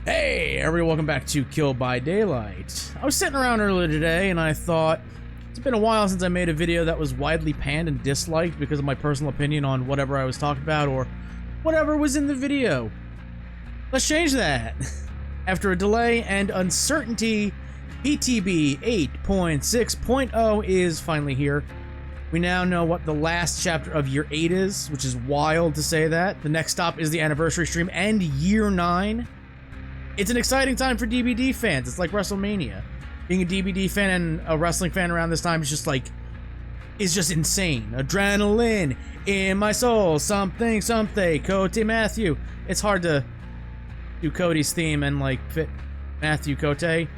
Hey, everybody, welcome back to Kill by Daylight. I was sitting around earlier today and I thought, it's been a while since I made a video that was widely panned and disliked because of my personal opinion on whatever I was talking about or whatever was in the video. Let's change that. After a delay and uncertainty, PTB 8.6.0 is finally here. We now know what the last chapter of Year 8 is, which is wild to say that. The next stop is the anniversary stream and Year 9. It's an exciting time for DBD fans. It's like WrestleMania. Being a DBD fan and a wrestling fan around this time is just like, it's just insane. Adrenaline in my soul. Something, Cody Matthew. It's hard to do Cody's theme and like fit Matthew Cote in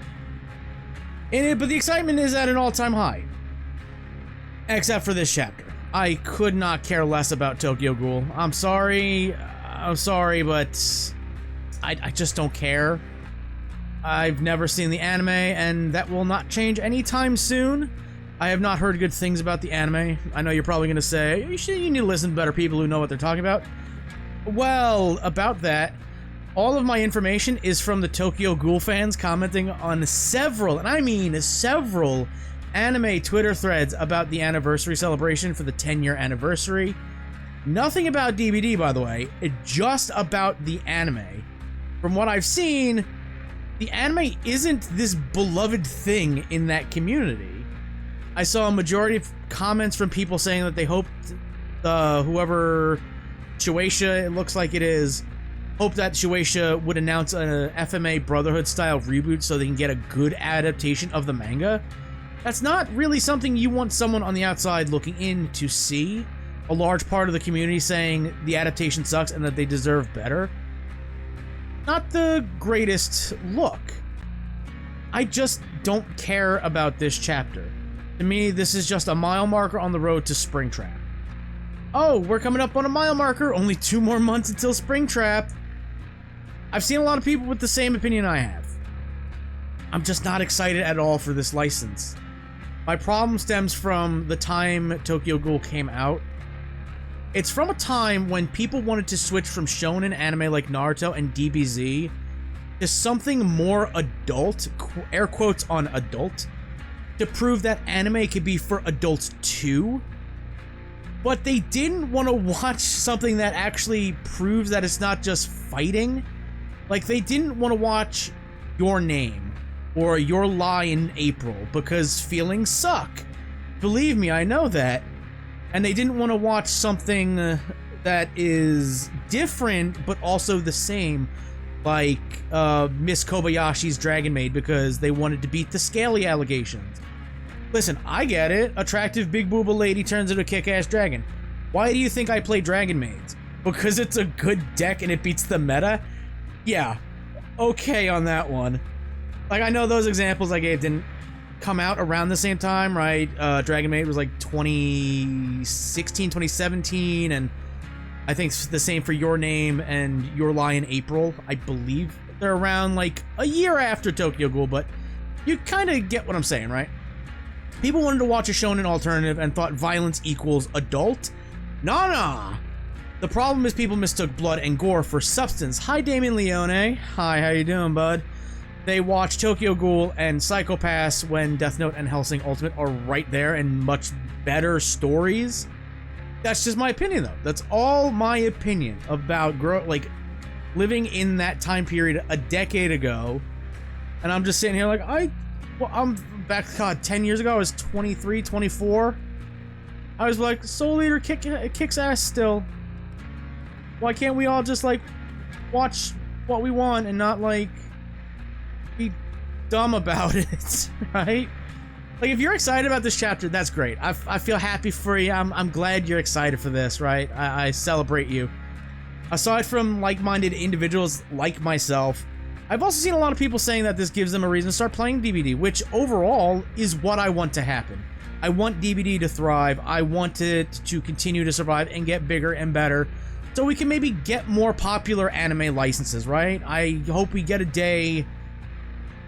it, but the excitement is at an all-time high. Except for this chapter. I could not care less about Tokyo Ghoul. I'm sorry, but I just don't care. I've never seen the anime, and that will not change anytime soon. I have not heard good things about the anime. I know you're probably going to say, you need to listen to better people who know what they're talking about. Well, about that, all of my information is from the Tokyo Ghoul fans commenting on several, and I mean several, anime Twitter threads about the anniversary celebration for the 10-year anniversary. Nothing about DBD, by the way, just about the anime. From what I've seen, the anime isn't this beloved thing in that community. I saw a majority of comments from people saying that they hoped whoever Shueisha, it looks like it is, hoped that Shueisha would announce an FMA Brotherhood style reboot so they can get a good adaptation of the manga. That's not really something you want someone on the outside looking in to see. A large part of the community saying the adaptation sucks and that they deserve better. Not the greatest look. I just don't care about this chapter. To me, this is just a mile marker on the road to Springtrap. Oh, we're coming up on a mile marker. Only 2 more months until Springtrap. I've seen a lot of people with the same opinion I have. I'm just not excited at all for this license. My problem stems from the time Tokyo Ghoul came out. It's from a time when people wanted to switch from shonen anime like Naruto and DBZ to something more adult, air quotes on adult, to prove that anime could be for adults too. But they didn't want to watch something that actually proves that it's not just fighting. Like, they didn't want to watch Your Name or Your Lie in April because feelings suck. Believe me, I know that. And they didn't want to watch something that is different but also the same, like Miss Kobayashi's Dragon Maid, because they wanted to beat the Scaly allegations. Listen, I get it. Attractive big booba lady turns into a kick-ass dragon. Why do you think I play Dragon Maids? Because it's a good deck and it beats the meta? Yeah, okay on that one. Like, I know those examples I gave didn't come out around the same time, right? Dragon Maid was like 2016, 2017, and I think it's the same for Your Name and Your Lie in April. I believe they're around like a year after Tokyo Ghoul, but you kind of get what I'm saying, right? People wanted to watch a shonen alternative and thought violence equals adult. Nah. The problem is people mistook blood and gore for substance. Hi, Damien Leone. Hi, how you doing, bud? They watch Tokyo Ghoul and Psycho Pass when Death Note and Hellsing Ultimate are right there and much better stories. That's just my opinion, though. That's all my opinion about living in that time period a decade ago. And I'm just sitting here like, I'm back, God, 10 years ago, I was 23, 24. I was like, Soul Eater kicks ass still. Why can't we all just, like, watch what we want and not, like, be dumb about it, right? Like, if you're excited about this chapter, that's great. I feel happy for you. I'm glad you're excited for this, right? I celebrate you. Aside from like-minded individuals like myself, I've also seen a lot of people saying that this gives them a reason to start playing DBD, which overall is what I want to happen. I want DBD to thrive. I want it to continue to survive and get bigger and better so we can maybe get more popular anime licenses, right? I hope we get a day,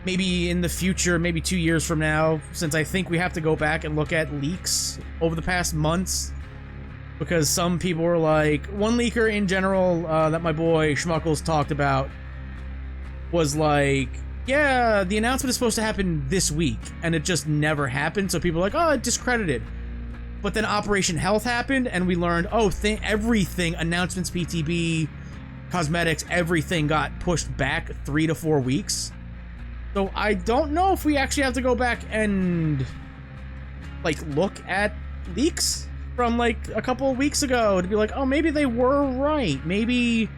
maybe in the future, maybe 2 years from now, since I think we have to go back and look at leaks over the past months, because some people were like, one leaker in general that my boy Schmuckles talked about was like, yeah, the announcement is supposed to happen this week, and it just never happened, so people are like, oh, it discredited. But then Operation Health happened, and we learned, oh, everything, announcements, PTB, cosmetics, everything got pushed back 3 to 4 weeks. So I don't know if we actually have to go back and, like, look at leaks from, like, a couple of weeks ago to be like, oh, maybe they were right. Maybe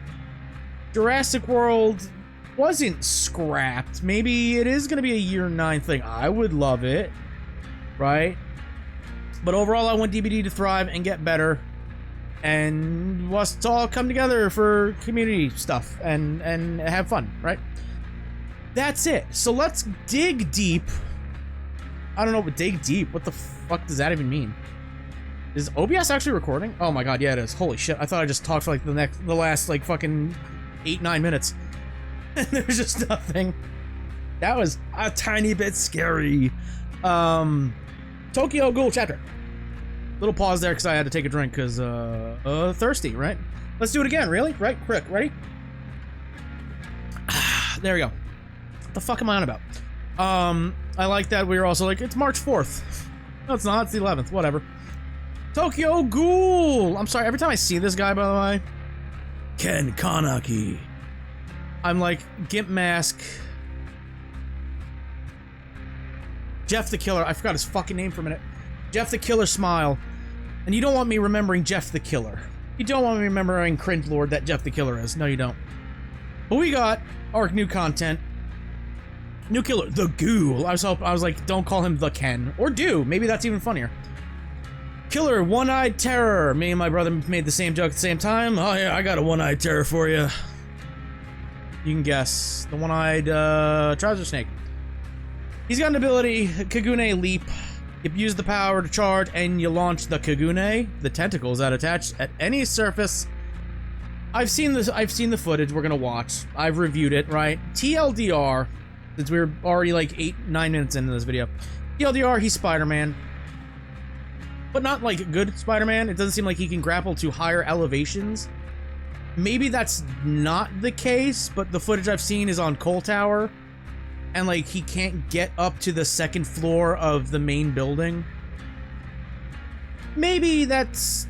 Jurassic World wasn't scrapped. Maybe it is going to be a year 9 thing. I would love it, right? But overall, I want DBD to thrive and get better, and us to all come together for community stuff and have fun, right? That's it. So let's dig deep. I don't know, but dig deep. What the fuck does that even mean? Is OBS actually recording? Oh my god, yeah, it is. Holy shit! I thought I just talked for like the last like fucking 8-9 minutes, and there's just nothing. That was a tiny bit scary. Tokyo Ghoul chapter. Little pause there because I had to take a drink because thirsty, right? Let's do it again. Really? Right? Quick. Ready? There we go. What the fuck am I on about? I like that we were also like, it's March 4th. No, it's not. It's the 11th. Whatever. Tokyo Ghoul! I'm sorry, every time I see this guy, by the way, Ken Kaneki, I'm like, Gimp Mask, Jeff the Killer, I forgot his fucking name for a minute, Jeff the Killer smile, and you don't want me remembering Jeff the Killer. You don't want me remembering Cringe Lord that Jeff the Killer is. No, you don't. But we got our new content. New killer, the Ghoul. I was like, don't call him the Ken. Or do. Maybe that's even funnier. Killer, One-Eyed Terror. Me and my brother made the same joke at the same time. Oh yeah, I got a One-Eyed Terror for you. You can guess. The One-Eyed Trouser Snake. He's got an ability, Kagune Leap. You use the power to charge and you launch the Kagune, the tentacles that attach at any surface. I've seen the footage we're gonna watch. I've reviewed it, right? TLDR, since we're already like 8-9 minutes into this video. TLDR, he's Spider-Man. But not like good Spider-Man. It doesn't seem like he can grapple to higher elevations. Maybe that's not the case, but the footage I've seen is on Cole Tower. And like he can't get up to the 2nd floor of the main building. Maybe that's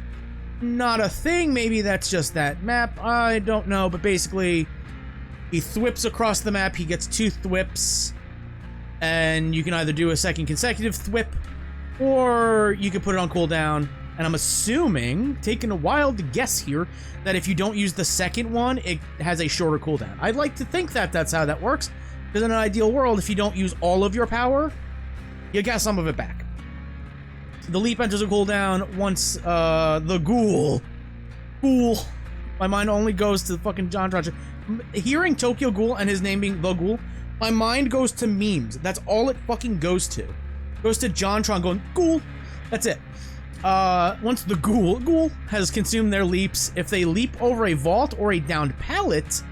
not a thing. Maybe that's just that map. I don't know, but basically he thwips across the map. He gets 2 thwips. And you can either do a 2nd consecutive thwip, or you can put it on cooldown, and I'm assuming, taking a wild guess here, that if you don't use the 2nd one, it has a shorter cooldown. I'd like to think that that's how that works, because in an ideal world, if you don't use all of your power, you get some of it back. The leap enters a cooldown once the Ghoul. My mind only goes to fucking John Trotcher. Hearing Tokyo Ghoul and his name being the Ghoul, my mind goes to memes. That's all it fucking goes to. Goes to JonTron going, Ghoul. That's it. Once the Ghoul has consumed their leaps, if they leap over a vault or a downed pallet,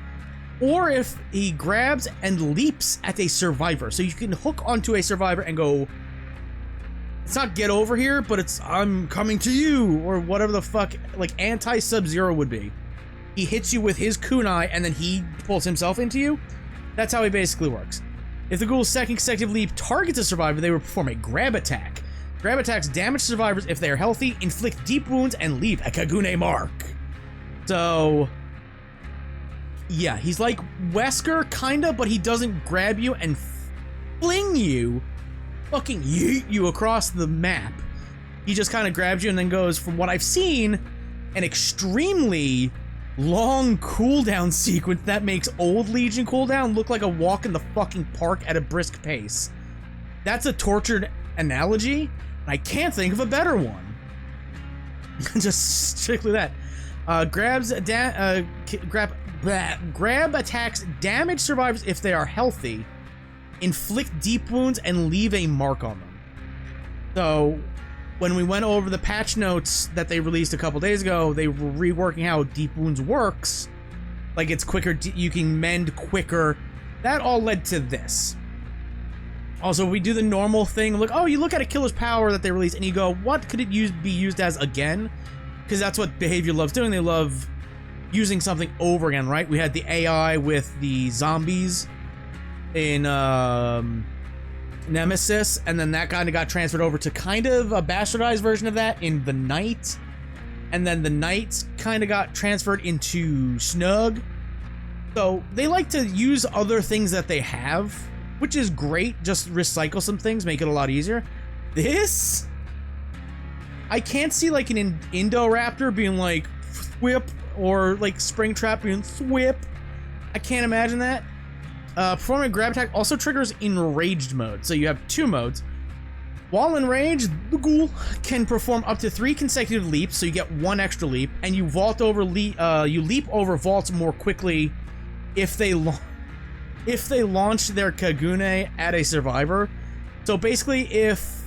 or if he grabs and leaps at a survivor. So you can hook onto a survivor and go, it's not get over here, but it's I'm coming to you, or whatever the fuck, like anti-Sub-Zero would be. He hits you with his kunai and then he pulls himself into you. That's how he basically works. If the Ghoul's 2nd consecutive leap targets a survivor, they will perform a grab attack. Grab attacks damage survivors if they are healthy, inflict deep wounds, and leave a Kagune mark. So, yeah, he's like Wesker, kinda, but he doesn't grab you and fling you, fucking yeet you across the map. He just kind of grabs you and then goes, from what I've seen, an extremely long cooldown sequence that makes old Legion cooldown look like a walk in the fucking park at a brisk pace. That's a tortured analogy, and I can't think of a better one. Just strictly that. Grab attacks damage survivors if they are healthy, inflict deep wounds, and leave a mark on them. So, when we went over the patch notes that they released a couple days ago, they were reworking how deep wounds works. Like it's quicker, you can mend quicker. That all led to this. Also, we do the normal thing, like, oh, you look at a killer's power that they released and you go, what could it be used as again? Because that's what behavior loves doing. They love using something over again, right? We had the AI with the zombies in Nemesis, and then that kind of got transferred over to kind of a bastardized version of that in the Knight, and then the Knight kind of got transferred into Snug. So they like to use other things that they have, which is great. Just recycle some things, make it a lot easier. This, I can't see like an Indoraptor being like thwip, or like Springtrap being thwip. I can't imagine that. Performing a grab attack also triggers enraged mode. So you have two modes. While enraged, the ghoul can perform up to 3 consecutive leaps, so you get 1 extra leap, and you vault over you leap over vaults more quickly if they launch their Kagune at a survivor. So basically, if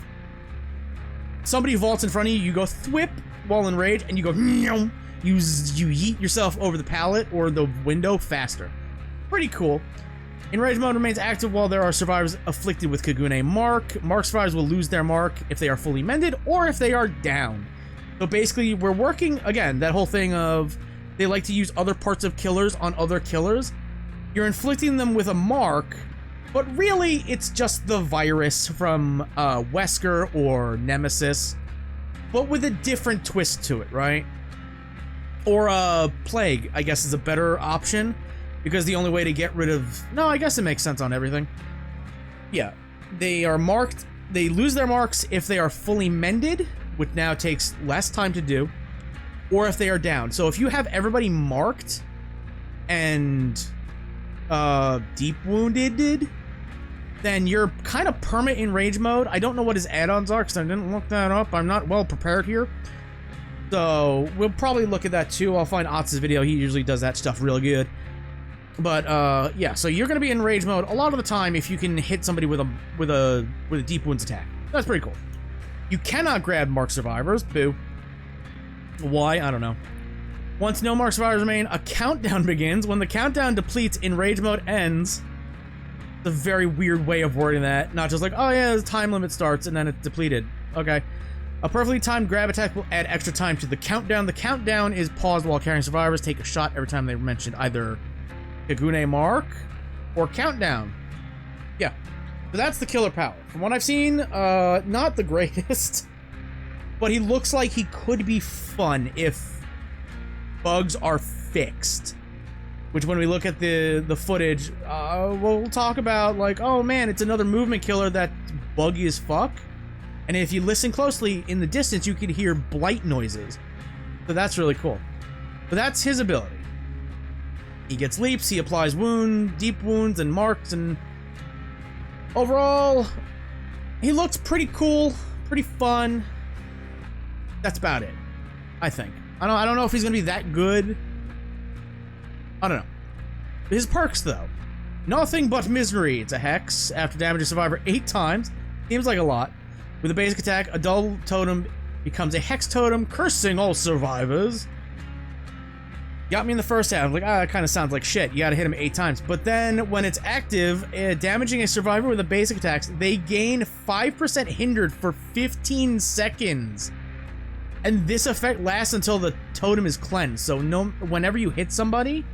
somebody vaults in front of you, you go thwip while enraged, and you go you yeet yourself over the pallet or the window faster. Pretty cool. Enraged mode remains active while there are survivors afflicted with Kagune Mark. Mark survivors will lose their mark if they are fully mended or if they are down. So basically, we're working, again, that whole thing of they like to use other parts of killers on other killers. You're inflicting them with a mark, but really it's just the virus from Wesker or Nemesis, but with a different twist to it, right? Or Plague, I guess, is a better option. Because the only way to get rid of... No, I guess it makes sense on everything. Yeah. They are marked... They lose their marks if they are fully mended, which now takes less time to do, or if they are down. So if you have everybody marked and deep wounded, then you're kind of perma in rage mode. I don't know what his add-ons are because I didn't look that up. I'm not well prepared here. So we'll probably look at that too. I'll find Otz's video. He usually does that stuff real good. But yeah, so you're gonna be in rage mode a lot of the time if you can hit somebody with a deep wounds attack. That's pretty cool. You cannot grab mark survivors. Boo. Why? I don't know. Once no mark survivors remain, a countdown begins. When the countdown depletes, in rage mode ends. It's a very weird way of wording that. Not just like, oh yeah, the time limit starts and then it's depleted. Okay. A perfectly timed grab attack will add extra time to the countdown. The countdown is paused while carrying survivors. Take a shot every time they mentioned either Kagune Mark or Countdown. Yeah. So that's the killer power. From what I've seen, not the greatest, but he looks like he could be fun if bugs are fixed. Which, when we look at the footage, we'll talk about like, oh man, it's another movement killer that's buggy as fuck. And if you listen closely in the distance, you could hear blight noises. So that's really cool. But that's his ability. He gets leaps, he applies deep wounds and marks, and overall, he looks pretty cool, pretty fun. That's about it, I think. I don't know if he's gonna be that good. I don't know. His perks, though. Nothing but misery. It's a hex. After damaging a survivor 8 times. Seems like a lot. With a basic attack, a double totem becomes a hex totem, cursing all survivors. Got me in the first half. Like, that kind of sounds like shit. You gotta hit him 8 times. But then, when it's active, damaging a survivor with a basic attacks, they gain 5% hindered for 15 seconds. And this effect lasts until the totem is cleansed. So whenever you hit somebody,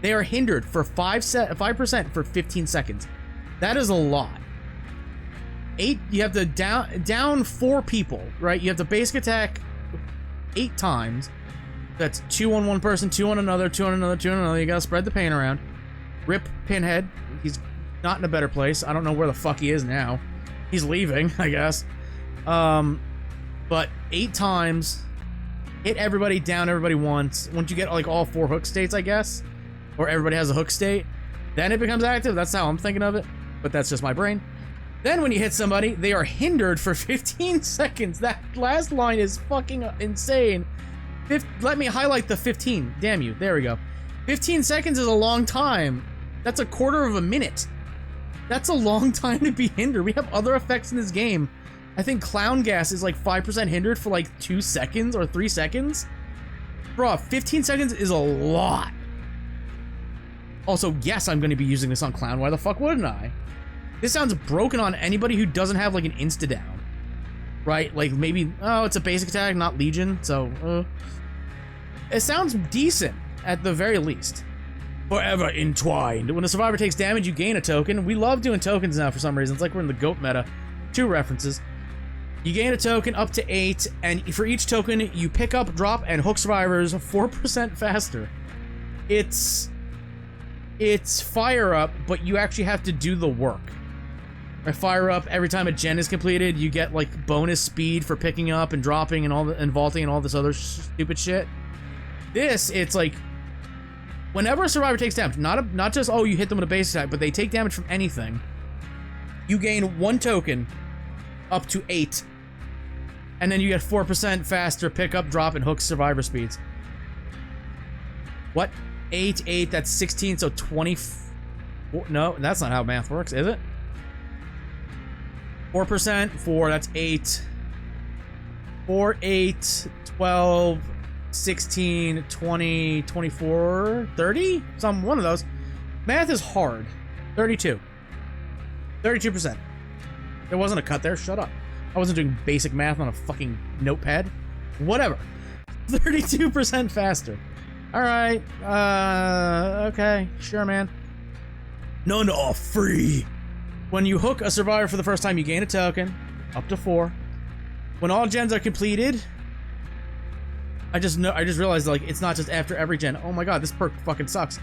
they are hindered for 5% for 15 seconds. That is a lot. 8, you have to down 4 people, right? You have to basic attack 8 times. That's 2 on one person, 2 on another, 2 on another, 2 on another. You gotta spread the pain around. Rip Pinhead. He's not in a better place. I don't know where the fuck he is now. He's leaving, I guess. But 8 times. Hit everybody, down everybody once. Once you get like all 4 hook states, I guess. Or everybody has a hook state. Then it becomes active. That's how I'm thinking of it. But that's just my brain. Then when you hit somebody, they are hindered for 15 seconds. That last line is fucking insane. Let me highlight the 15. Damn you. There we go. 15 seconds is a long time. That's a quarter of a minute. That's a long time to be hindered. We have other effects in this game. I think Clown Gas is like 5% hindered for like 2 seconds or 3 seconds. Bro, 15 seconds is a lot. Also, yes, I'm going to be using this on Clown. Why the fuck wouldn't I? This sounds broken on anybody who doesn't have like an insta-down. Right? Like maybe, oh, it's a basic attack, not Legion, so, it sounds decent, at the very least. Forever entwined. When a survivor takes damage, you gain a token. We love doing tokens now for some reason. It's like we're in the GOAT meta. 2 references. You gain a token up to 8, and for each token, you pick up, drop, and hook survivors 4% faster. It's fire up, but you actually have to do the work. Right, fire up, every time a gen is completed, you get like bonus speed for picking up and dropping and vaulting and all this other stupid shit. This, it's like whenever a survivor takes damage, not just oh you hit them with a base attack, but they take damage from anything. You gain 1 token up to 8. And then you get 4% faster pickup, drop, and hook survivor speeds. What? 8, that's 16, so 24. No, that's not how math works, is it? 4%, 4, that's 8. 4, 8, 12, 16, 20, 24, 30? One of those. Math is hard. 32. 32%. There wasn't a cut there, shut up. I wasn't doing basic math on a fucking notepad. Whatever. 32% faster. Alright, okay, sure, man. None are free. When you hook a survivor for the first time, you gain a token, up to 4. When all gens are completed, I just realized, like, it's not just after every gen. Oh my god, this perk fucking sucks.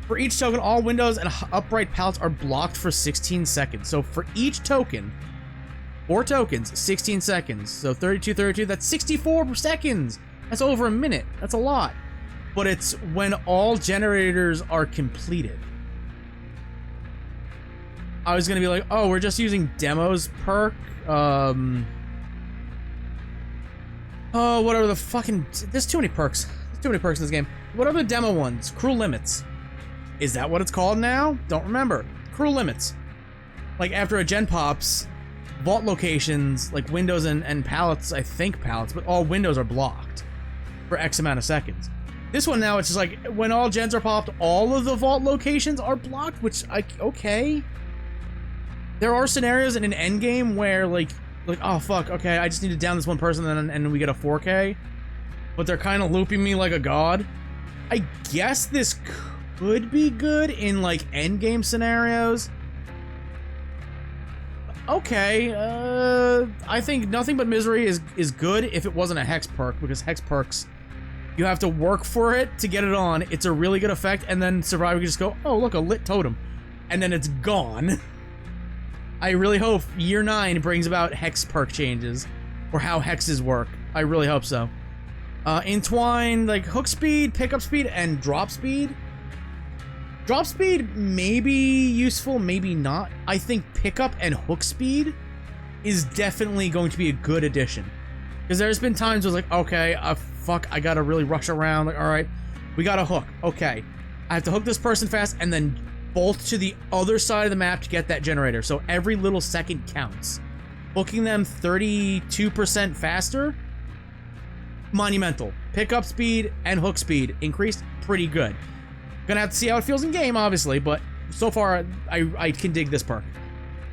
For each token, all windows and upright pallets are blocked for 16 seconds. So for each token, 4 tokens, 16 seconds. So 32, that's 64 seconds. That's over a minute. That's a lot. But it's when all generators are completed. I was gonna be like, oh, we're just using demos perk. Oh, whatever the fucking... There's too many perks. There's too many perks in this game. What are the demo ones? Cruel Limits. Is that what it's called now? Don't remember. Cruel Limits. Like, after a gen pops, vault locations, like windows and pallets, I think pallets, but all windows are blocked for X amount of seconds. This one now, it's just like, when all gens are popped, all of the vault locations are blocked, which, okay. There are scenarios in an endgame where, like, oh fuck, okay, I just need to down this one person and we get a 4K. But they're kind of looping me like a god. I guess this could be good in, like, endgame scenarios. Okay, I think Nothing But Misery is good if it wasn't a Hex perk, because Hex perks, you have to work for it to get it on. It's a really good effect, and then Survivor can just go, oh, look, a lit totem. And then it's gone. I really hope Year 9 brings about Hex perk changes, or how Hexes work. I really hope so. Entwine, like, hook speed, pickup speed, and drop speed. Drop speed may be useful, maybe not. I think pickup and hook speed is definitely going to be a good addition. Because there's been times where it's like, okay, fuck, I gotta really rush around. Like, alright, we got a hook. Okay, I have to hook this person fast and then bolt to the other side of the map to get that generator. So every little second counts. Hooking them 32% faster, monumental. Pickup speed and hook speed increased pretty good. Gonna have to see how it feels in game, obviously, but so far I can dig this perk.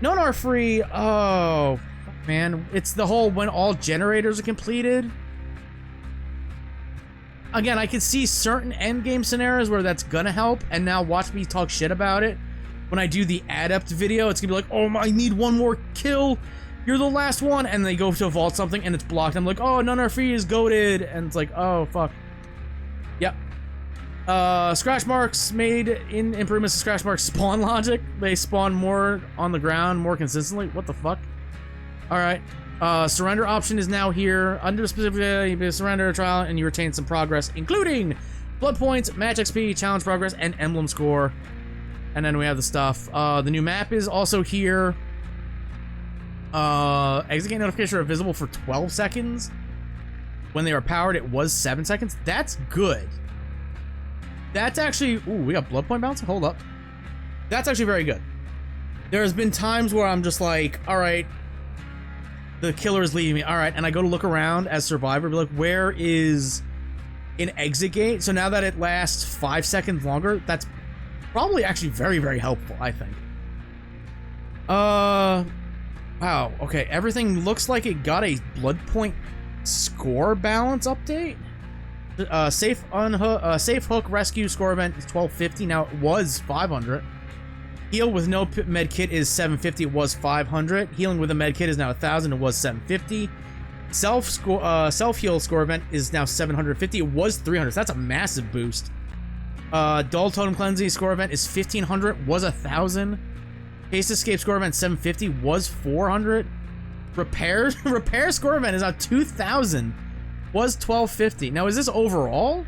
None are free. Oh, fuck, man, it's the whole when all generators are completed. Again, I can see certain endgame scenarios where that's gonna help, and now watch me talk shit about it. When I do the adept video, it's gonna be like, oh, I need one more kill. You're the last one, and they go to vault something and it's blocked. I'm like, oh, none are free is goated, and it's like, oh fuck. Yep. Scratch marks made in improvements to scratch marks spawn logic. They spawn more on the ground more consistently. What the fuck? Alright. Surrender option is now here. Under specific you surrender a trial and you retain some progress, including blood points, match XP, challenge progress, and emblem score. And then we have the stuff. The new map is also here. Exit gate notifications are visible for 12 seconds. When they were powered, it was 7 seconds. That's good. That's actually... Ooh, we got blood point bounce? Hold up. That's actually very good. There's been times where I'm just like, alright, the killer is leaving me. Alright, and I go to look around as Survivor, be like, where is an exit gate? So now that it lasts 5 seconds longer, that's probably actually very, very helpful, I think. Wow, okay, everything looks like it got a blood point score balance update. Safe hook rescue score event is 1250. Now it was 500. Heal with no med kit is 750. It was 500. Healing with a med kit is now 1000. It was 750. Self heal score event is now 750. It was 300. So that's a massive boost. Dull totem cleansing score event is 1500. Was 1000. Case escape score event 750. Was 400. Repair score event is now 2000. Was 1250. Now, is this overall?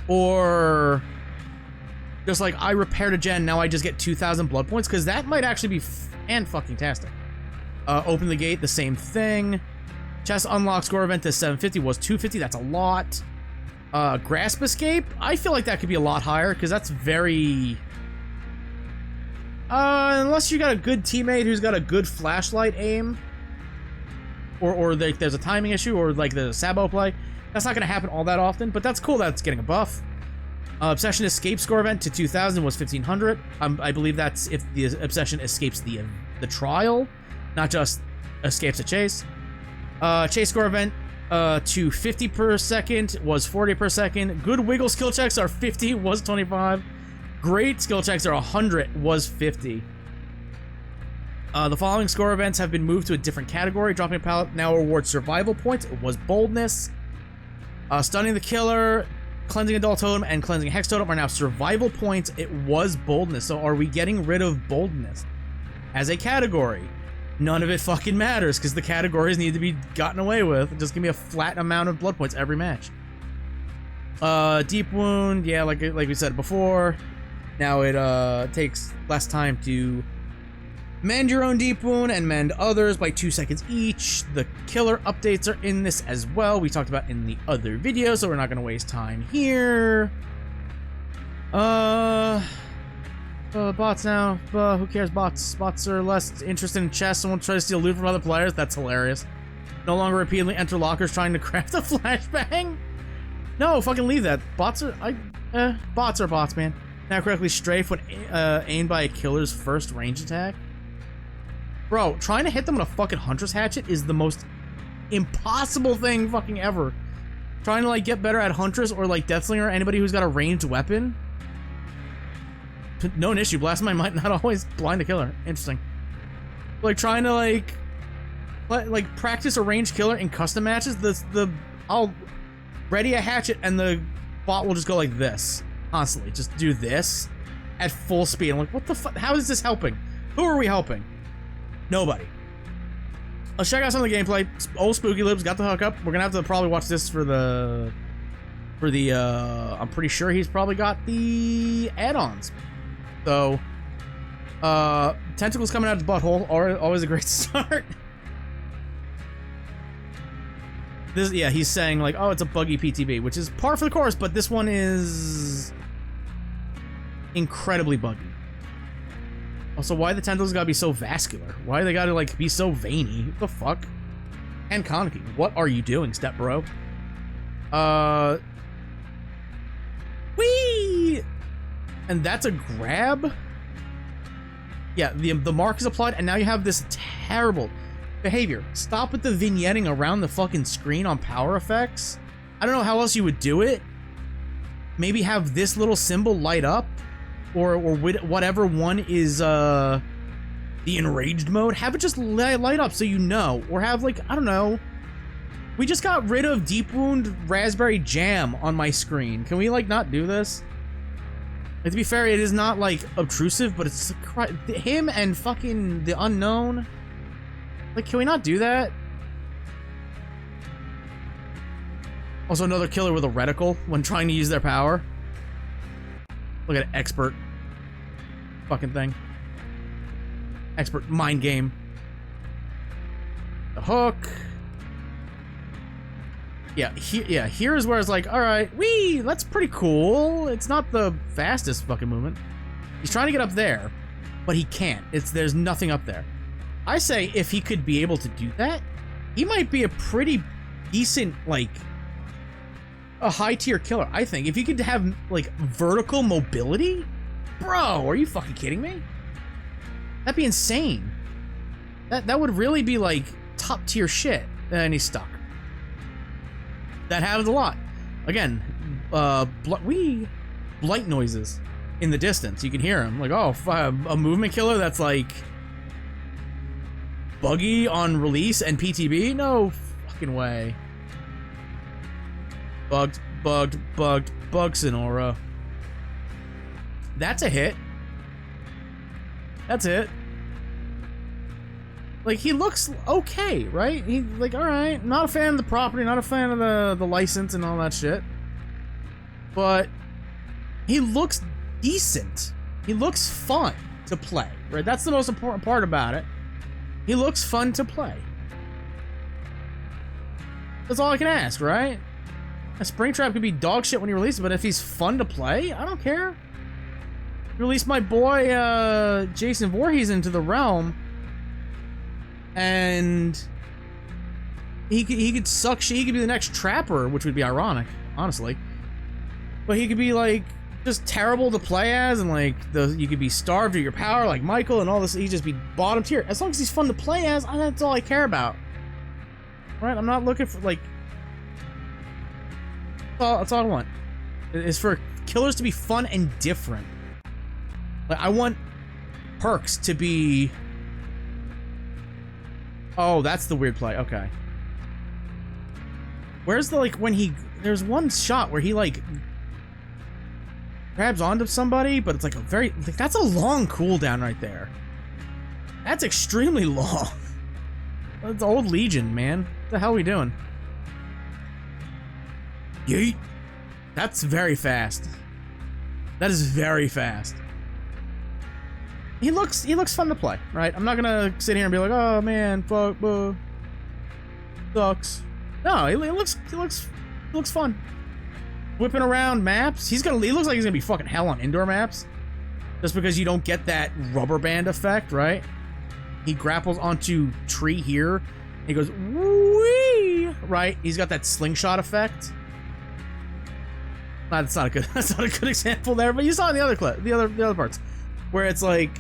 Or just like I repaired a gen, now I just get 2,000 blood points? Because that might actually be fan-fucking-tastic. Open the gate, the same thing. Chest unlock score event to 750 was 250. That's a lot. Grasp escape? I feel like that could be a lot higher because that's very... unless you got a good teammate who's got a good flashlight aim. Or there's a timing issue, or like the Sabo play. That's not going to happen all that often, but that's cool that it's getting a buff. Obsession escape score event to 2000 was 1500. I believe that's if the obsession escapes the trial, not just escapes a chase. Chase score event to 50 per second was 40 per second. Good wiggle skill checks are 50, was 25. Great skill checks are 100, was 50. The following score events have been moved to a different category. Dropping a pallet now rewards survival points. It was boldness. Stunning the killer, cleansing a dull totem, and cleansing a hex totem are now survival points. It was boldness. So are we getting rid of boldness as a category? None of it fucking matters because the categories need to be gotten away with. Just give me a flat amount of blood points every match. Deep wound, yeah, like we said before. Now it takes less time to mend your own deep wound and mend others by 2 seconds each. The killer updates are in this as well. We talked about in the other video, so we're not going to waste time here. Bots now. Who cares? Bots are less interested in chests and won't try to steal loot from other players. That's hilarious. No longer repeatedly enter lockers trying to craft a flashbang. No, fucking leave that. Bots are bots, man. Now correctly strafe when aimed by a killer's first range attack. Bro, trying to hit them with a fucking Hunter's Hatchet is the most impossible thing fucking ever. Trying to, like, get better at Huntress or, like, Deathslinger or anybody who's got a ranged weapon. No issue. Blasphemy might not always blind a killer. Interesting. Like, trying to, like practice a ranged killer in custom matches, I'll ready a hatchet and the bot will just go like this. Constantly. Just do this at full speed. I'm like, what the fuck? How is this helping? Who are we helping? Nobody. Let's check out some of the gameplay. Old Spooky Lips got the hookup. We're gonna have to probably watch this for the I'm pretty sure he's probably got the add-ons. So tentacles coming out of the butthole, always a great start. This, yeah, he's saying like, oh, it's a buggy PTB, which is par for the course, but this one is incredibly buggy. Also, why the tentacles gotta be so vascular? Why they gotta, like, be so veiny? What the fuck? And Koniki, what are you doing, step bro? Whee! And that's a grab? Yeah, the mark is applied, and now you have this terrible behavior. Stop with the vignetting around the fucking screen on power effects. I don't know how else you would do it. Maybe have this little symbol light up. Or whatever one is the enraged mode, have it just light up so you know. Or have, like, I don't know. We just got rid of Deep Wound Raspberry Jam on my screen. Can we, like, not do this? Like, to be fair, it is not, like, obtrusive, but it's him and fucking the unknown. Like, can we not do that? Also, another killer with a reticle when trying to use their power. Look at it, expert fucking thing. Expert mind game. The hook. Yeah, here's where it's like, alright, wee, that's pretty cool. It's not the fastest fucking movement. He's trying to get up there, but he can't. There's nothing up there. I say if he could be able to do that, he might be a pretty decent, like, a high-tier killer, I think. If you could have, like, vertical mobility? Bro, are you fucking kidding me? That'd be insane. That would really be, like, top-tier shit. And he's stuck. That happens a lot. Again, blight noises in the distance. You can hear them. Like, oh, a movement killer that's like buggy on release and PTB? No fucking way. Bugged Sonora. That's a hit. That's it. Like, he looks okay, right? He, like, alright, not a fan of the property, not a fan of the license and all that shit. But he looks decent. He looks fun to play, right? That's the most important part about it. He looks fun to play. That's all I can ask, right? A Springtrap could be dog shit when you release it, but if he's fun to play, I don't care. Release my boy, Jason Voorhees into the realm, and he could suck shit. He could be the next Trapper, which would be ironic, honestly. But he could be like just terrible to play as, and like you could be starved of your power, like Michael, and all this. He'd just be bottom tier. As long as he's fun to play as, that's all I care about. Right? I'm not looking for like. That's all I want. Is for killers to be fun and different. Like, I want perks to be. Oh, that's the weird play. Okay. Where's the, like, when he... There's one shot where he, like, grabs onto somebody, but it's, like, a very... Like, that's a long cooldown right there. That's extremely long. That's old Legion, man. What the hell are we doing? Yeet. That's very fast. That is very fast. He looks fun to play, right? I'm not gonna sit here and be like, oh man, fuck, sucks. No, he looks fun. Whipping around maps. He looks like he's gonna be fucking hell on indoor maps. Just because you don't get that rubber band effect, right? He grapples onto tree here. He goes, wee, right? He's got that slingshot effect. That's not a good example there, but you saw in the other clip, the other parts, where it's like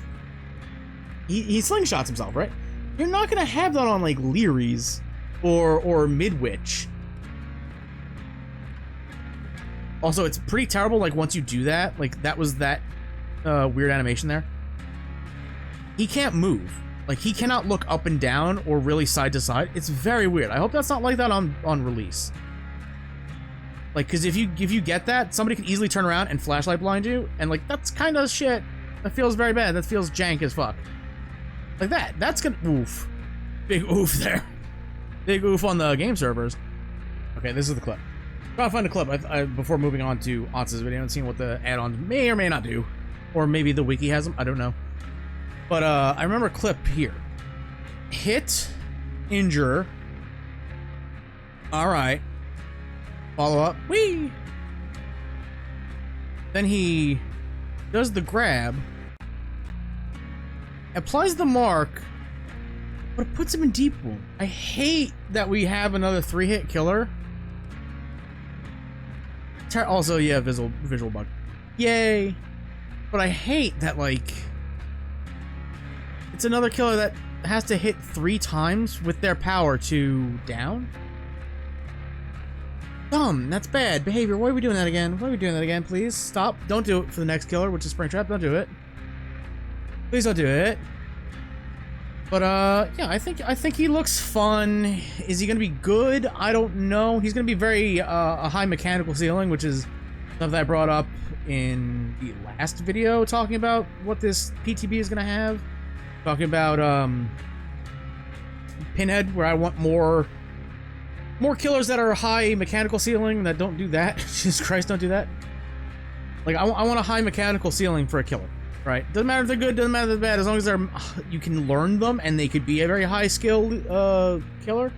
he slingshots himself, right? You're not gonna have that on like Leary's or Midwich. Also, it's pretty terrible. Like once you do that, like that was that weird animation there. He can't move. Like he cannot look up and down or really side to side. It's very weird. I hope that's not like that on release. Like, cause if you get that, somebody can easily turn around and flashlight blind you, and like that's kind of shit. That feels very bad. That feels jank as fuck. Like that. That's gonna oof. Big oof there. Big oof on the game servers. Okay, this is the clip. Trying to find a clip before moving on to Otz's video and seeing what the add-ons may or may not do, or maybe the wiki has them. I don't know. But I remember a clip here. Hit, injure. All right. Follow up. Whee! Then he does the grab, applies the mark, but it puts him in deep wound. I hate that we have another 3-hit killer. Also, yeah, visual bug. Yay! But I hate that, like, it's another killer that has to hit 3 times with their power to down. Dumb. That's bad behavior. Why are we doing that again? Why are we doing that again? Please stop. Don't do it for the next killer, which is Springtrap. Don't do it. Please don't do it. But yeah, I think he looks fun. Is he gonna be good? I don't know. He's gonna be very a high mechanical ceiling, which is something I brought up in the last video talking about what this PTB is gonna have. Talking about Pinhead, where I want more killers that are high mechanical ceiling that don't do that. Jesus Christ, don't do that. Like, I want a high mechanical ceiling for a killer, right? Doesn't matter if they're good, doesn't matter if they're bad, as long as they're, you can learn them and they could be a very high skill killer.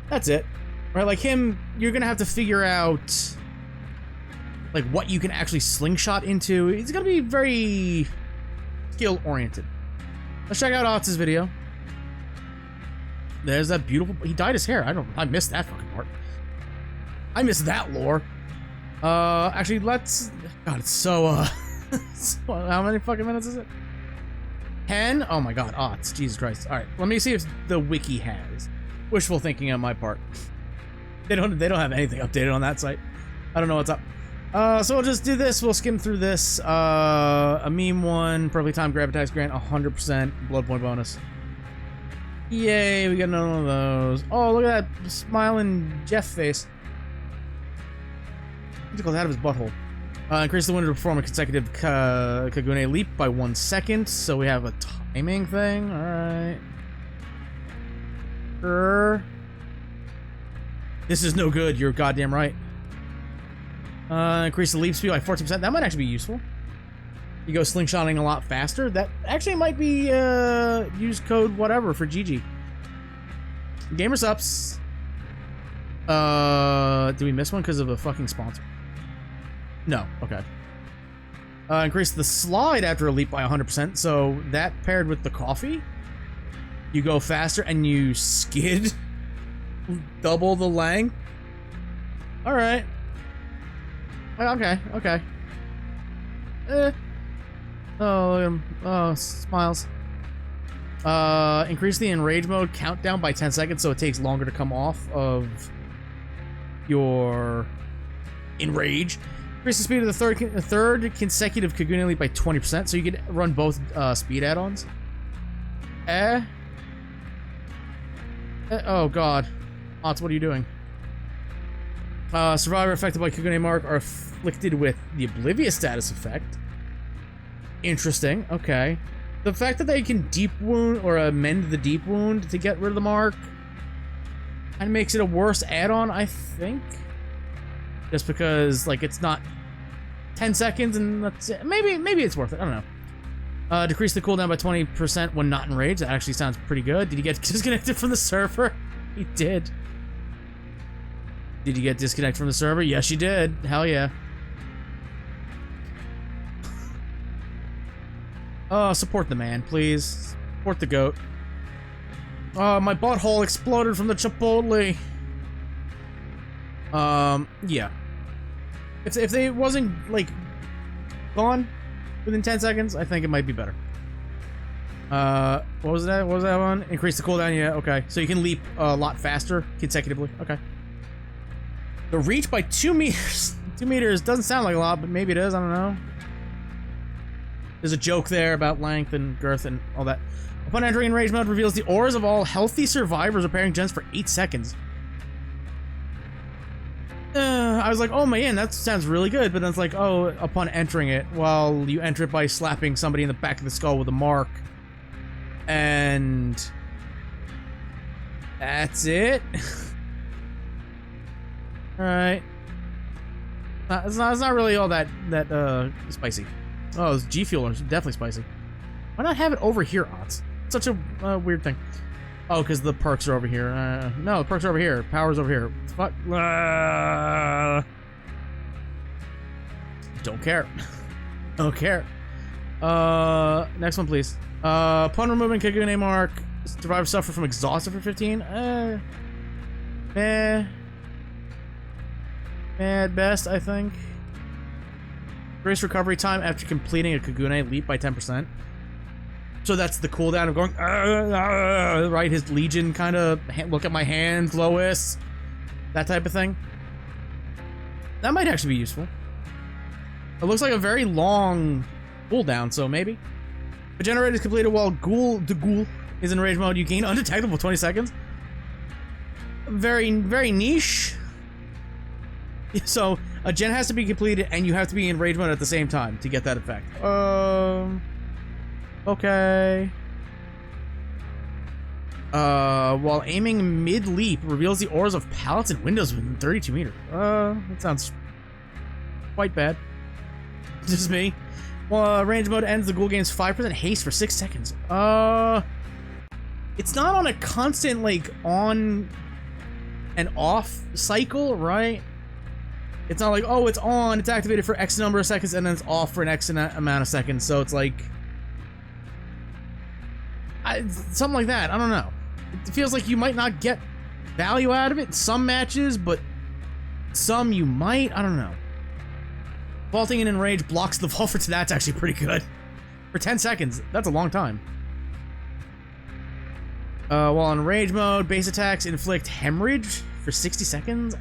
That's it, right? Like him, you're gonna have to figure out like what you can actually slingshot into. He's gonna be very skill oriented. Let's check out Otz's video. There's that beautiful... He dyed his hair. I missed that fucking part. I missed that lore. Actually, let's... God, it's so, how many fucking minutes is it? 10? Oh my god, Otz. Jesus Christ. Alright, let me see if the wiki has. Wishful thinking on my part. They don't have anything updated on that site. I don't know what's up. So we'll just do this. We'll skim through this. A meme one, perfectly timed grab attacks grant 100% blood point bonus. Yay, we got none of those. Oh, look at that smiling Jeff face. Tickles out of his butthole. Increase the window to perform a consecutive Kagune leap by 1 second. So we have a timing thing. Alright. This is no good, you're goddamn right. Increase the leap speed by 14%. That might actually be useful. You go slingshotting a lot faster. That actually might be, use code whatever for GG. Gamer Sups. Do we miss one because of a fucking sponsor? No, okay. Increase the slide after a leap by 100%. So that paired with the coffee, you go faster and you skid double the length. All right. Okay, okay. Oh, look at him. Oh, smiles. Increase the enrage mode countdown by 10 seconds, so it takes longer to come off of your enrage. Increase the speed of the third consecutive Kagune leap by 20%, so you can run both speed add-ons. Oh god. Otz, what are you doing? Survivor affected by Kagune mark are afflicted with the Oblivious status effect. Interesting, okay. The fact that they can deep wound or amend the deep wound to get rid of the mark kind of makes it a worse add-on, I think. Just because, like, it's not 10 seconds and that's it. Maybe it's worth it, I don't know. Decrease the cooldown by 20% when not enraged. That actually sounds pretty good. Did you get disconnected from the server? He did. Did you get disconnected from the server? Yes, you did. Hell yeah. Support the man, please. Support the goat. My butthole exploded from the Chipotle. Yeah. If they wasn't, like, gone within 10 seconds, I think it might be better. What was that? What was that one? Increase the cooldown, yeah, okay. So you can leap a lot faster consecutively, okay. The reach by 2 meters. 2 meters doesn't sound like a lot, but maybe it is, I don't know. There's a joke there about length and girth and all that. Upon entering enrage mode, reveals the auras of all healthy survivors repairing gens for 8 seconds. I was like, oh man, that sounds really good, but then it's like, oh, upon entering it, well, you enter it by slapping somebody in the back of the skull with a mark. And that's it. Alright. It's not really all that spicy. Oh, it's G Fuel is definitely spicy. Why not have it over here, Otz? Such a weird thing. Oh, because the perks are over here. No, the perks are over here. Power's over here. Fuck. Don't care. Don't care. Next one, please. Upon removing Kagune mark, survivors suffer from exhaustion for 15. At best, I think. Increase recovery time after completing a Kagune leap by 10%. So that's the cooldown of going, right? His Legion kind of, look at my hands, Lois. That type of thing. That might actually be useful. It looks like a very long cooldown, so maybe. A generator is completed while the ghoul is in rage mode. You gain undetectable 20 seconds. Very, very niche. So, a gen has to be completed, and you have to be in rage mode at the same time to get that effect. Okay. While aiming mid-leap, reveals the auras of pallets and windows within 32 meters. That sounds quite bad. Just me. Well, range mode ends, the ghoul gains 5% haste for 6 seconds. It's not on a constant, like, on and off cycle, right? It's not like, oh, it's on, it's activated for X number of seconds, and then it's off for an X amount of seconds, so it's like... something like that, I don't know. It feels like you might not get value out of it in some matches, but some you might, I don't know. Vaulting in Enrage blocks the vault for that's actually pretty good. For 10 seconds, that's a long time. While in Rage mode, base attacks inflict hemorrhage for 60 seconds.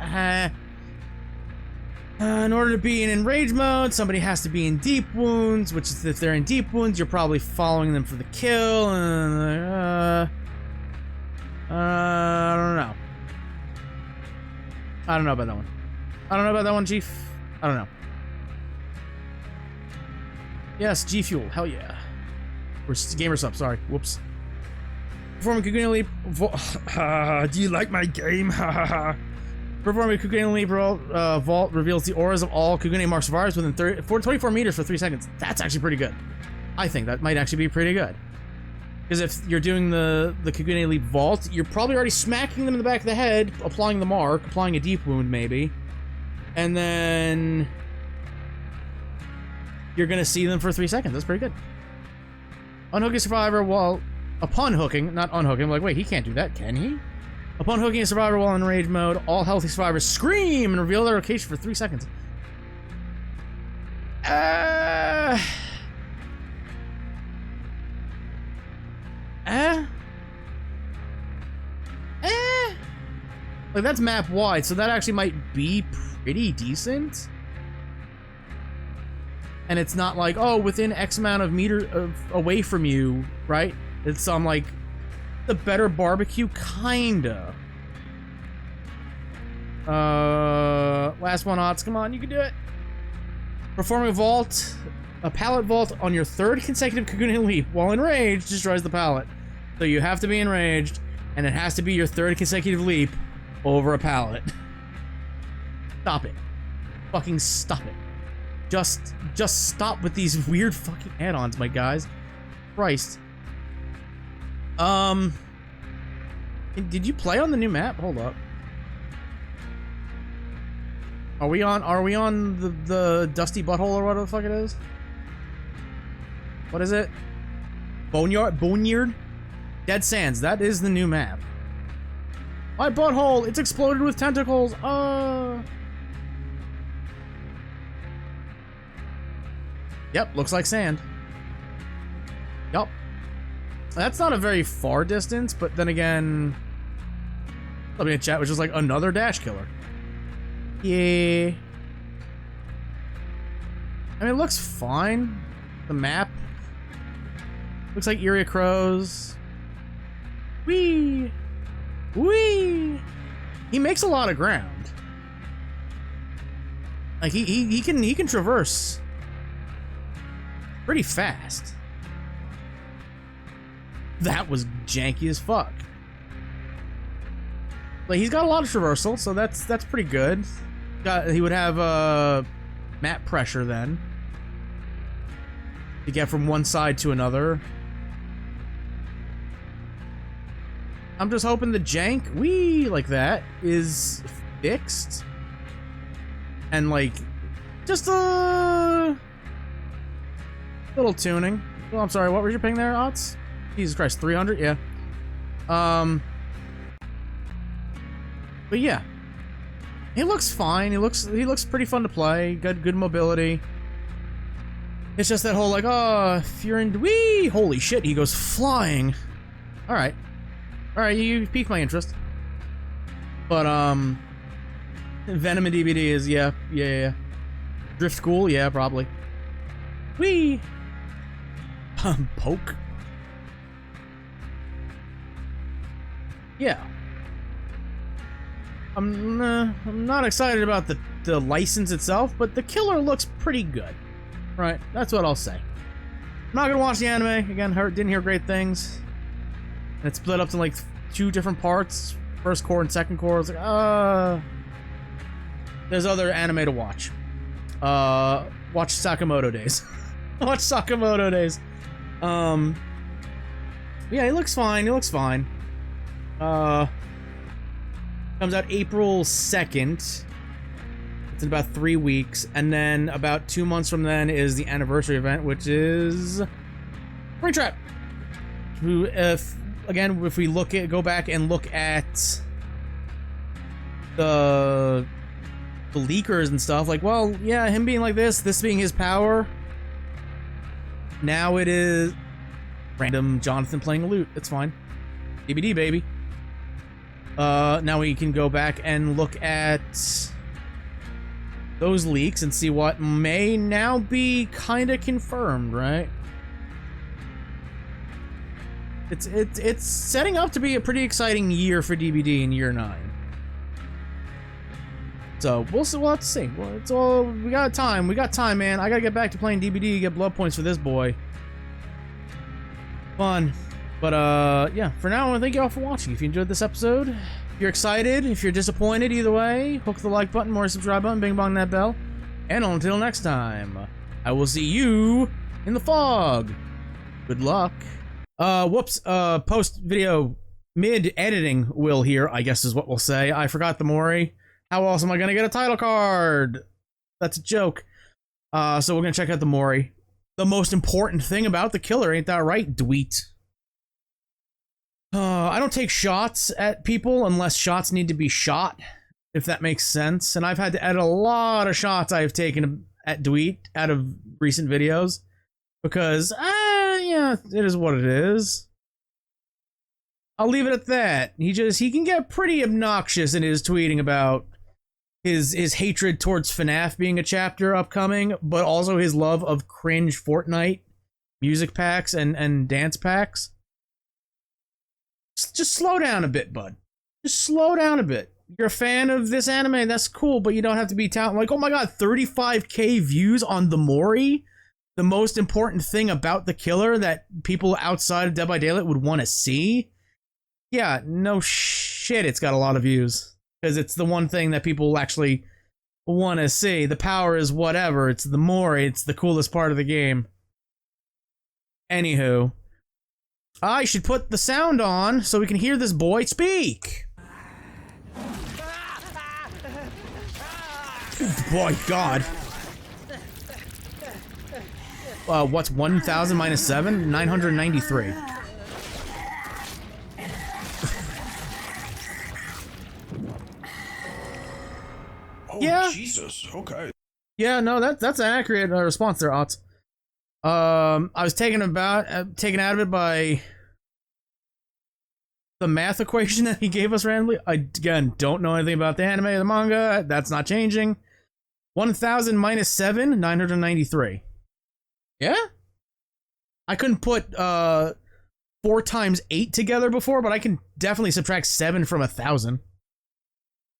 In order to be in enrage mode, somebody has to be in deep wounds, which is if they're in deep wounds, you're probably following them for the kill. I don't know. I don't know about that one. I don't know about that one, Chief. I don't know. Yes, G Fuel. Hell yeah. Or gamer sub. Sorry. Whoops. Performing Kuguna Leap. Do you like my game? Performing Kugune Leap Vault reveals the auras of all Kugune Mark survivors within 24 meters for 3 seconds. That's actually pretty good. I think that might actually be pretty good. Because if you're doing the Kugune Leap Vault, you're probably already smacking them in the back of the head, applying the mark, applying a deep wound maybe. And then you're going to see them for 3 seconds. That's pretty good. Unhook a survivor while... Upon hooking, not unhooking. I'm like, wait, he can't do that, can he? Upon hooking a survivor while in rage mode, all healthy survivors scream and reveal their location for 3 seconds. Like, that's map wide, so that actually might be pretty decent. And it's not like, oh, within X amount of meter away from you, right? It's like the better barbecue, kinda. Last one, Otts. Come on, you can do it. Performing a pallet vault on your 3rd consecutive Kugune Leap while enraged destroys the pallet. So you have to be enraged, and it has to be your 3rd consecutive leap over a pallet. Stop it. Fucking stop it. Just stop with these weird fucking add-ons, my guys. Christ. Did you play on the new map? Hold up. Are we on the Dusty Butthole or whatever the fuck it is? What is it? Boneyard? Dead Sands. That is the new map. My butthole! It's exploded with tentacles! Yep, looks like sand. Yup. That's not a very far distance, but then again... Let me chat, which is like another dash killer. Yeah. I mean, it looks fine. The map. Looks like Area Crows. Whee! Whee! He makes a lot of ground. Like, he can traverse pretty fast. That was janky as fuck. Like, he's got a lot of traversal, so that's pretty good. He would have map pressure then to get from one side to another. I'm just hoping the jank, like that, is fixed. And like, just a little tuning. Oh, I'm sorry, what was your ping there, Otts? Jesus Christ, 300? Yeah. But yeah. He looks fine. He looks pretty fun to play. Good mobility. It's just that whole like, oh, if you're in holy shit, he goes flying. Alright. Alright, you piqued my interest. But Venom and DVD is yeah. Drift Ghoul, yeah, probably. Whee! Poke. Yeah. I'm not excited about the license itself, but the killer looks pretty good. Right, that's what I'll say. I'm not gonna watch the anime again. Didn't hear great things. And it's split up to like 2 different parts, first core and second core. It's like, there's other anime to watch. Watch Sakamoto Days. Watch Sakamoto Days. Yeah, he looks fine. He looks fine. Comes out April 2nd. It's in about 3 weeks, and then about 2 months from then is the anniversary event, which is Springtrap. Who, if we go back and look at the leakers and stuff, like, well, yeah, him being like this being his power. Now it is random Jonathan playing a lute. It's fine. DVD, baby. Now we can go back and look at those leaks and see what may now be kind of confirmed, right? It's setting up to be a pretty exciting year for DBD in year 9. So we'll see. We'll have to see. Well, it's all we got time. We got time, man. I gotta get back to playing DBD, get blood points for this boy. Fun. But yeah. For now, I want to thank you all for watching. If you enjoyed this episode, if you're excited, if you're disappointed, either way, hook the like button, more subscribe button, bing bong that bell, and until next time, I will see you in the fog. Good luck. Whoops, post video mid editing will here, I guess is what we'll say. I forgot the Mori. How else am I gonna get a title card? That's a joke. So we're gonna check out the Mori. The most important thing about the killer, ain't that right, dweet? I don't take shots at people unless shots need to be shot, if that makes sense. And I've had to edit a lot of shots I've taken at dweet out of recent videos. Because, yeah, it is what it is. I'll leave it at that. He can get pretty obnoxious in his tweeting about his hatred towards FNAF being a chapter upcoming, but also his love of cringe Fortnite music packs and dance packs. Just slow down a bit, bud. Just slow down a bit. You're a fan of this anime, that's cool, but you don't have to be like, oh my god, 35k views on the Mori? The most important thing about the killer that people outside of Dead by Daylight would want to see? Yeah, no shit, it's got a lot of views. Because it's the one thing that people actually want to see. The power is whatever, it's the Mori, it's the coolest part of the game. Anywho, I should put the sound on so we can hear this boy speak. Boy, God. What's 1,000 minus 7? 993. Oh, yeah. Jesus. Okay. Yeah, no, that's an accurate response there, Otts. I was taken out of it by the math equation that he gave us randomly. I, again, don't know anything about the anime or the manga. That's not changing. 1,000 minus 7, 993. Yeah? I couldn't put 4 times 8 together before, but I can definitely subtract 7 from 1,000.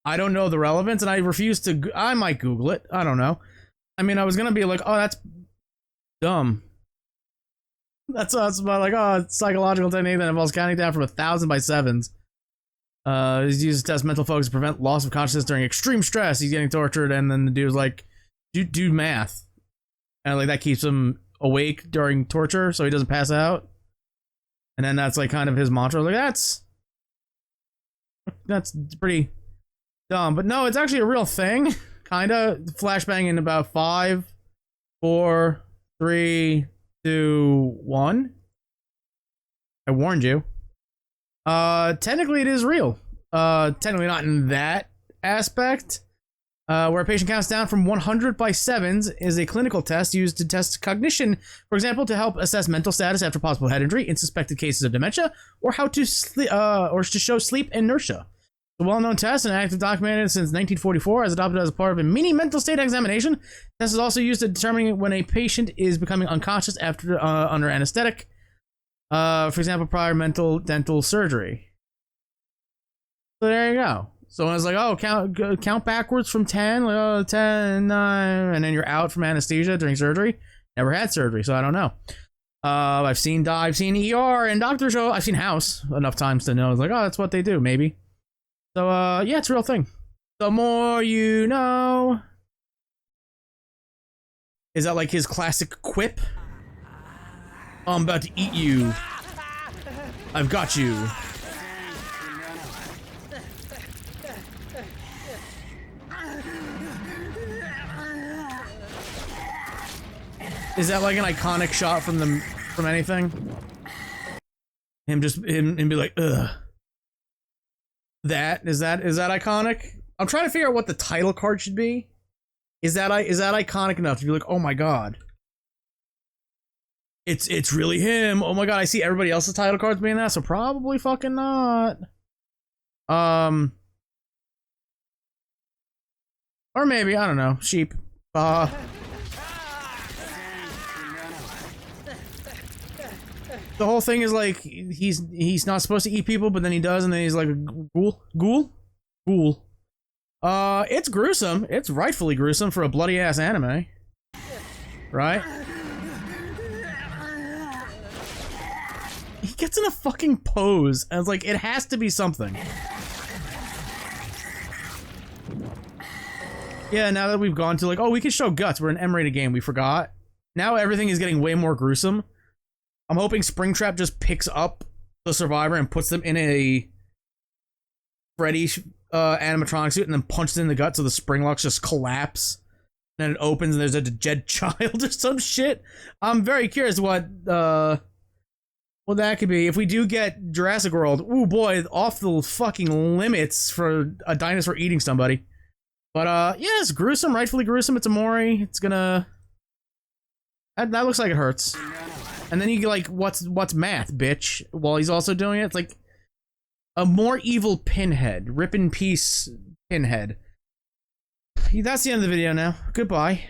I don't know the relevance, and I refuse to. I might Google it. I don't know. I mean, I was gonna be like, oh, that's dumb. That's about like, oh, it's psychological technique that involves counting down from 1,000 by 7s. He's used to test mental focus to prevent loss of consciousness during extreme stress. He's getting tortured, and then the dude's like, do math. And like that keeps him awake during torture so he doesn't pass out. And then that's like kind of his mantra. Like, that's pretty dumb. But no, it's actually a real thing. Kinda. Flashbang in about 5, 4, 3, 2, 1. I warned you. Technically it is real. Technically not in that aspect. Where a patient counts down from 100 by 7s is a clinical test used to test cognition, for example, to help assess mental status after possible head injury in suspected cases of dementia, or how to or to show sleep inertia. It's a well-known test and active documented since 1944, as adopted as a part of a mini mental state examination. The test is also used to determine when a patient is becoming unconscious after under anesthetic. For example, prior dental surgery. So there you go. So I was like, oh, count backwards from 10, like, oh, 10, 9, and then you're out from anesthesia during surgery. Never had surgery, so I don't know. I've seen ER and doctor show. I've seen House enough times to know. It's like, oh, that's what they do, maybe. So yeah, it's a real thing. The more you know. Is that like his classic quip? I'm about to eat you. I've got you. Is that like an iconic shot from anything? Him be like, ugh. Is that iconic? I'm trying to figure out what the title card should be. Is that iconic enough to be like, oh my god, it's really him? Oh my god, I see everybody else's title cards being that, so probably fucking not. All Or maybe, I don't know, sheep. The whole thing is like, he's not supposed to eat people, but then he does, and then he's like a ghoul? Ghoul. It's gruesome. It's rightfully gruesome for a bloody-ass anime. Right? He gets in a fucking pose, and it's like, it has to be something. Yeah, now that we've gone to like, oh, we can show guts. We're an M-rated game. We forgot. Now everything is getting way more gruesome. I'm hoping Springtrap just picks up the survivor and puts them in a Freddy animatronic suit and then punches in the gut so the spring locks just collapse. And then it opens and there's a dead child or some shit. I'm very curious what that could be. If we do get Jurassic World, ooh boy, off the fucking limits for a dinosaur eating somebody. But yeah, it's gruesome, rightfully gruesome. It's a Mori. It's gonna... That looks like it hurts. And then you get like, what's math, bitch? While he's also doing it, it's like a more evil Pinhead. Rip in peace, Pinhead. That's the end of the video now. Goodbye.